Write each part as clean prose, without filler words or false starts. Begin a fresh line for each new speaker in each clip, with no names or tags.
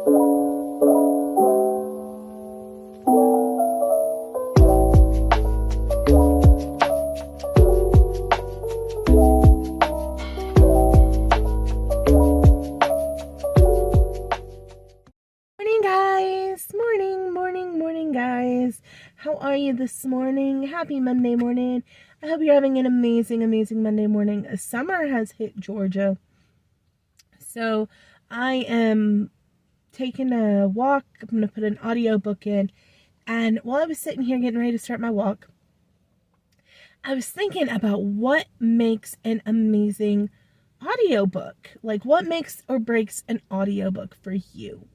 How are you this morning? Happy Monday morning. I hope you're having an amazing Monday morning. Summer has hit Georgia. So I am taking a walk. I'm going to put an audiobook in. And while I was sitting here getting ready to start my walk, I was thinking about what makes an amazing audiobook. Like, what makes or breaks an audiobook for you?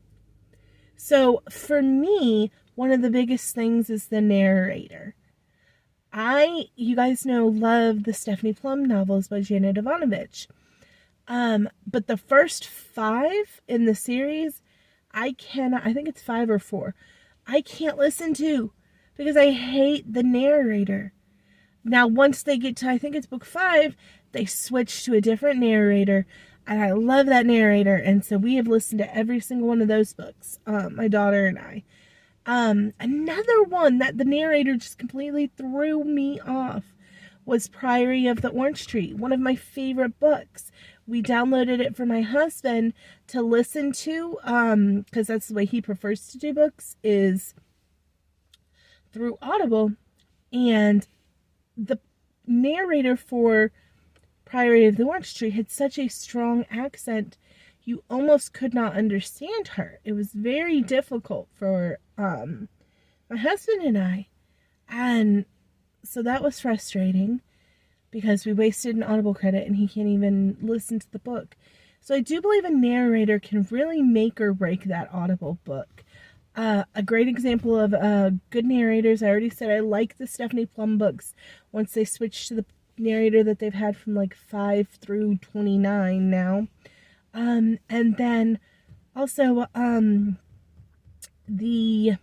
So for me, one of the biggest things is the narrator. You guys know, love the Stephanie Plum novels by Janet Ivanovich. But the first 5 in the series, I think it's 5 or 4, I can't listen to because I hate the narrator. Now, once they get to, I think it's book 5, they switch to a different narrator, and I love that narrator, and so we have listened to every single one of those books, my daughter and I. Another one that the narrator just completely threw me off was Priory of the Orange Tree, one of my favorite books. We downloaded it for my husband to listen to, because that's the way he prefers to do books, is through Audible, and the narrator for Priory of the Orange Tree had such a strong accent, you almost could not understand her. It was very difficult for my husband and I. And so that was frustrating because we wasted an Audible credit and he can't even listen to the book. So I do believe a narrator can really make or break that Audible book. A great example of good narrators, I already said I like the Stephanie Plum books once they switched to the narrator that they've had from like 5 through 29 now. And then also the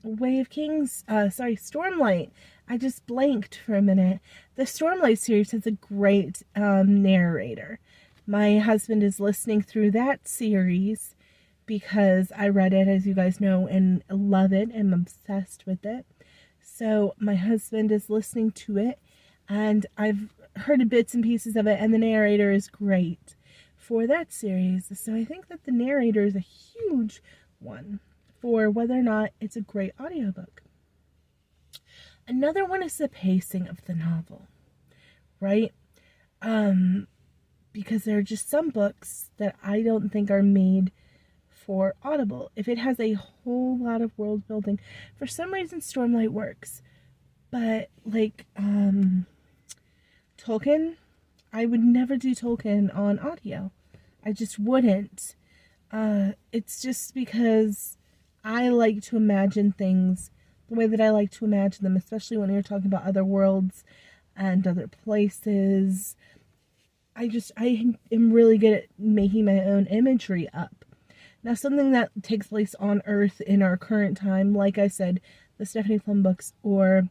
Way of Kings, Stormlight. I just blanked for a minute. The Stormlight series has a great narrator. My husband is listening through that series because I read it, as you guys know, and love it. I'm obsessed with it. So my husband is listening to it, and I've heard bits and pieces of it, and the narrator is great for that series. So I think that the narrator is a huge one for whether or not it's a great audiobook. Another one is the pacing of the novel, right? Because there are just some books that I don't think are made for Audible. If it has a whole lot of world building, for some reason Stormlight works, but like Tolkien, I would never do Tolkien on audio. I just wouldn't. It's just because I like to imagine things the way that I like to imagine them, especially when you're talking about other worlds and other places. I am really good at making my own imagery up. Now, something that takes place on Earth in our current time, like I said, the Stephanie Plum books, or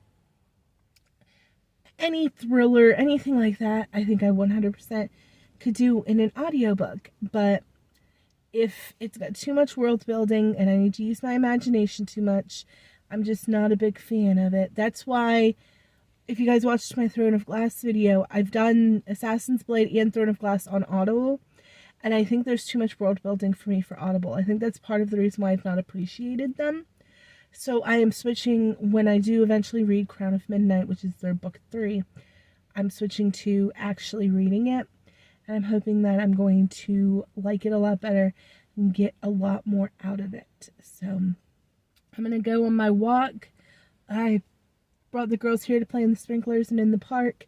any thriller, anything like that, I think I 100% could do in an audiobook. But if it's got too much world building and I need to use my imagination too much, I'm just not a big fan of it. That's why, if you guys watched my Throne of Glass video, I've done Assassin's Blade and Throne of Glass on Audible, and I think there's too much world building for me for Audible. I think that's part of the reason why I've not appreciated them. So I am switching, when I do eventually read Crown of Midnight, which is their book 3, I'm switching to actually reading it. And I'm hoping that I'm going to like it a lot better and get a lot more out of it. So I'm going to go on my walk. I brought the girls here to play in the sprinklers and in the park.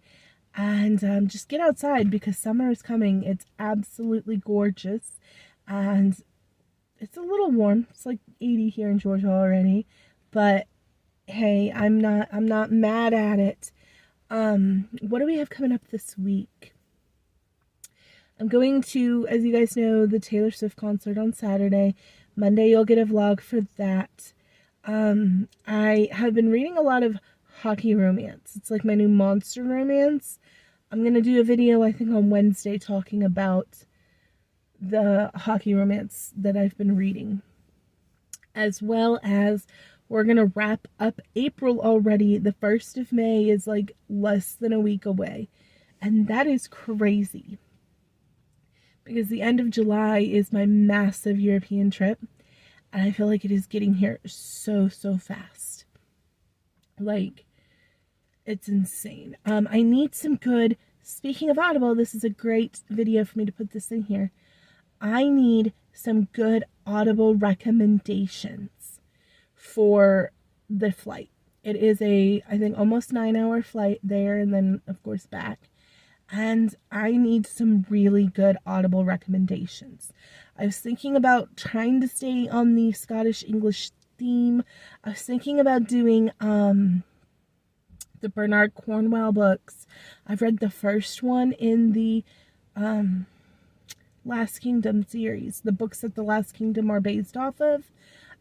And just get outside because summer is coming. It's absolutely gorgeous. And it's a little warm. It's like 80 here in Georgia already. But hey, I'm not mad at it. What do we have coming up this week? I'm going to, as you guys know, the Taylor Swift concert on Saturday. Monday you'll get a vlog for that. I have been reading a lot of hockey romance. It's like my new monster romance. I'm going to do a video, I think, on Wednesday talking about the hockey romance that I've been reading. As well as we're going to wrap up April already. The 1st of May is like less than a week away. And that is crazy. Because the end of July is my massive European trip. And I feel like it is getting here so fast. Like, it's insane. I need some good, speaking of Audible, this is a great video for me to put this in here. I need some good Audible recommendations for the flight. It is I think almost 9-hour flight there and then of course back. And I need some really good Audible recommendations. I was thinking about trying to stay on the Scottish English theme. I was thinking about doing the Bernard Cornwell books. I've read the first one in the Last Kingdom series, the books that the Last Kingdom are based off of.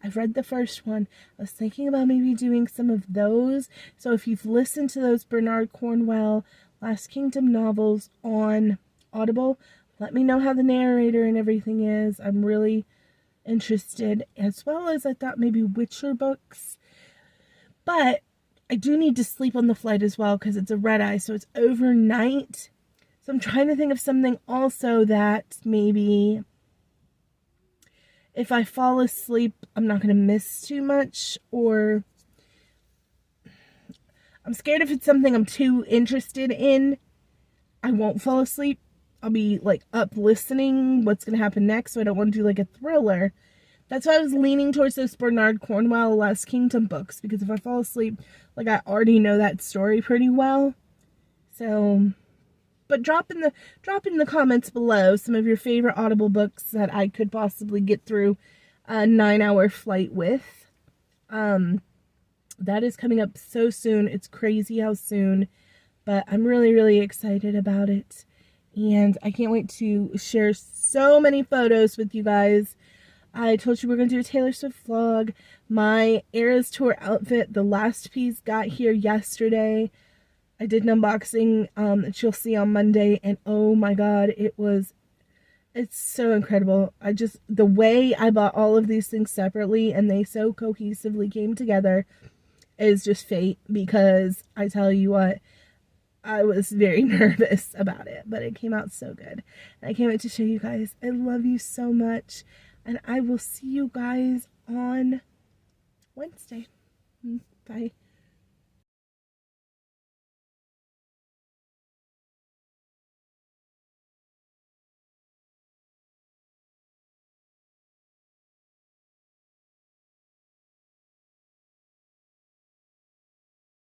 I've read the first one. I was thinking about maybe doing some of those. So if you've listened to those Bernard Cornwell Last Kingdom novels on Audible, let me know how the narrator and everything is. I'm really interested, as well as I thought maybe Witcher books. But I do need to sleep on the flight as well because it's a red eye, so it's overnight. So I'm trying to think of something also that maybe if I fall asleep, I'm not going to miss too much, or I'm scared if it's something I'm too interested in, I won't fall asleep. I'll be like up listening what's going to happen next, so I don't want to do like a thriller. That's why I was leaning towards those Bernard Cornwell Last Kingdom books, because if I fall asleep, like I already know that story pretty well. So, but drop in the comments below some of your favorite Audible books that I could possibly get through a 9-hour flight with. That is coming up so soon. It's crazy how soon, but I'm really excited about it. And I can't wait to share so many photos with you guys. I told you we're going to do a Taylor Swift vlog. My Eras Tour outfit, the last piece, got here yesterday. I did an unboxing that you'll see on Monday, and oh my god, it's so incredible. The way I bought all of these things separately and they so cohesively came together is just fate, because I tell you what, I was very nervous about it, but it came out so good. And I can't wait to show you guys. I love you so much, and I will see you guys on Wednesday. Bye.